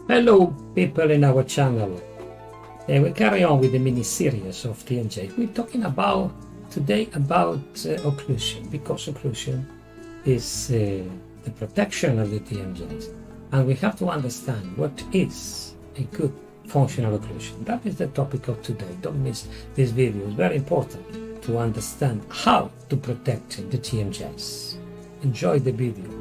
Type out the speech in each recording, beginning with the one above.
Hello people in our channel. We carry on with the mini-series of T.M.J. We're talking today about occlusion, because occlusion is the protection of the T.M.Js, and we have to understand what is a good functional occlusion. That is the topic of today. Don't miss this video. It's very important to understand how to protect the T.M.Js. Enjoy the video.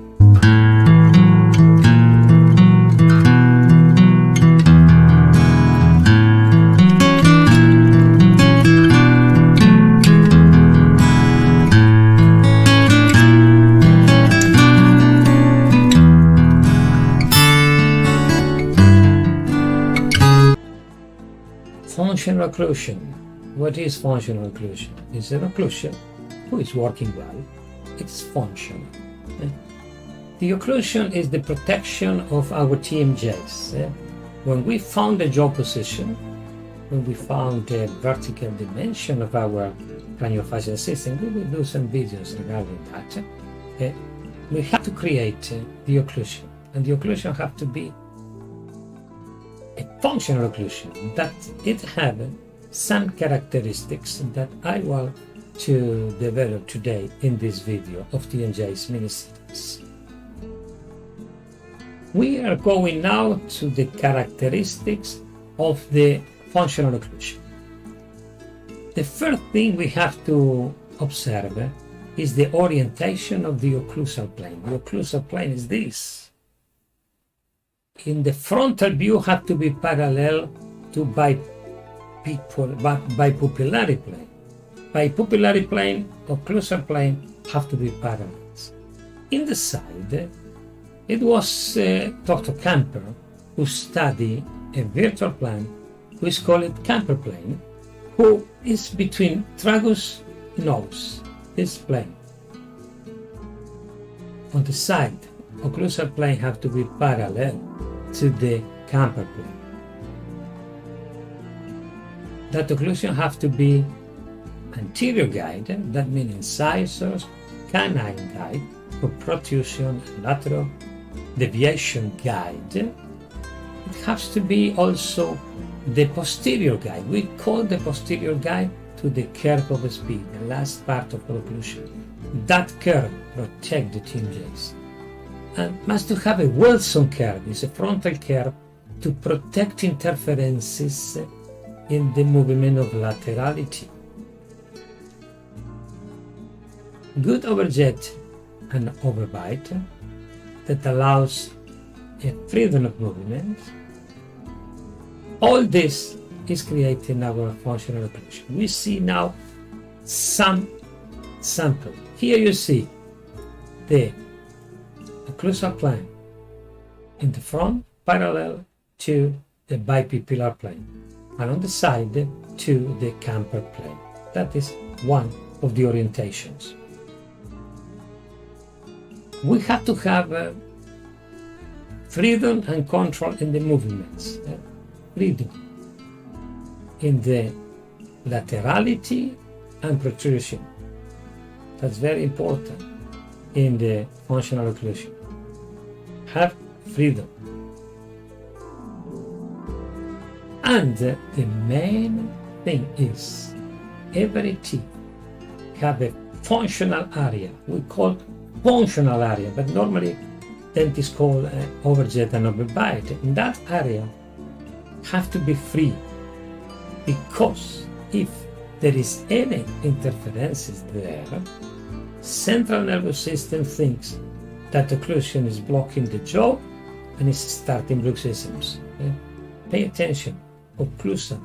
Functional occlusion. What is functional occlusion? It's an occlusion who is working well. It's functional. The occlusion is the protection of our T.M.Js. When we found a jaw position, when we found the vertical dimension of our craniofacial system, we will do some videos regarding that. We have to create the occlusion, and the occlusion have to be a functional occlusion, that it have some characteristics that I want to develop today in this video of T.M.J's mini-series. We are going now to the characteristics of the functional occlusion. The first thing we have to observe is the orientation of the occlusal plane. The occlusal plane is this. In the frontal view have to be parallel to bipupillary plane. Bipupillary plane, occlusal plane have to be parallel. In the side, it was Dr. Camper who studied a virtual plane who is called Camper plane, who is between tragus nose, this plane. On the side, occlusal plane have to be parallel to the Camper plane. That occlusion have to be anterior guide, that means incisors, canine guide, for protrusion, lateral deviation guide. It has to be also the posterior guide. We call the posterior guide to the curve of speed, the last part of occlusion. That curve protects the T.M.Js. And must to have a Wilson curve, is a frontal curve to protect interferences in the movement of laterality. Good overjet and overbite that allows a freedom of movement. All this is creating our functional occlusion. We see now some sample. Here you see the occlusal plane in the front parallel to the bipupillar plane, and on the side to the Camper plane. That is one of the orientations. We have to have freedom and control in the movements. Freedom in the laterality and protrusion. That's very important in the functional occlusion. Have freedom. And the main thing is every teeth have a functional area. We call functional area, but normally dentists call overjet and overbite. In that area have to be free, because if there is any interferences there, central nervous system thinks that occlusion is blocking the jaw and is starting bruxisms. Pay attention. Occlusion.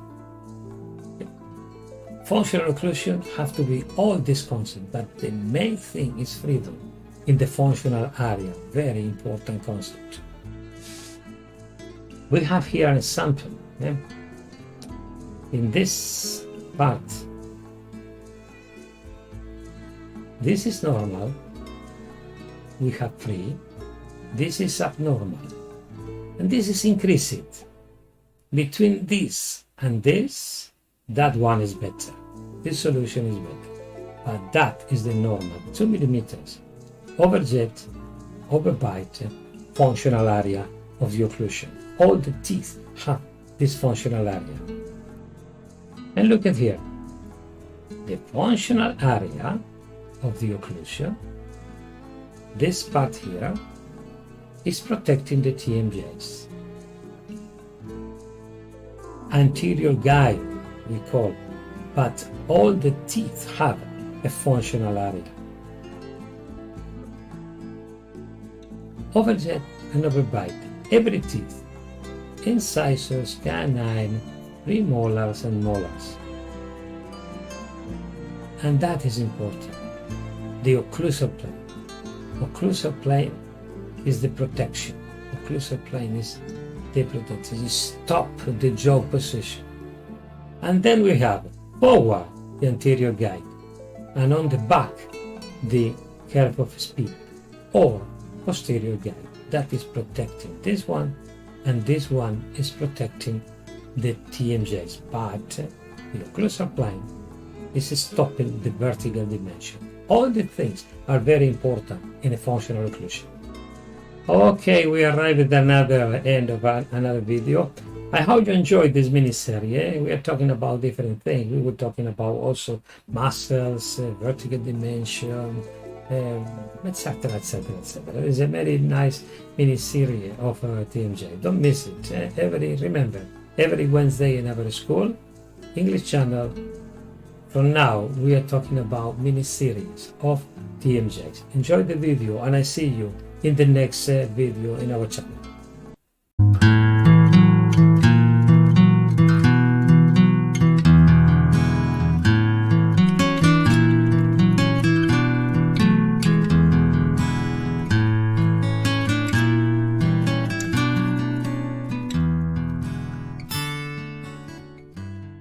Functional occlusion have to be all this concept, but the main thing is freedom in the functional area. Very important concept. We have here an example. In this part, this is normal. We have free. This is abnormal, and this is increased. Between this and this, that one is better. This solution is better, but that is the normal 2 millimeters. Overjet, overbite, functional area of the occlusion. All the teeth have this functional area. And look at here. The functional area of the occlusion, this part here, is protecting the T.M.Js. Anterior guide, we call, but all the teeth have a functional area. Overjet and overbite, every teeth, incisors, canine, premolars and molars. And that is important. The occlusal plane. Occlusal plane is the protection. Occlusal plane is the protection. You stop the jaw position. And then we have forward, the anterior guide, and on the back, the curve of speed, or posterior guide. That is protecting this one, and this one is protecting the T.M.Js. But the occlusal plane is stopping the vertical dimension. All the things are very important in a functional occlusion. Okay, we arrived at another end of another video. I hope you enjoyed this mini-series. We are talking about different things. We were talking about also muscles, vertical dimension, etc., etc., etc. It's a very nice mini-series of T.M.J. Don't miss it. Remember, every Wednesday in our school, English channel. From now, we are talking about mini-series of T.M.Js. Enjoy the video, and I see you in the next video in our channel.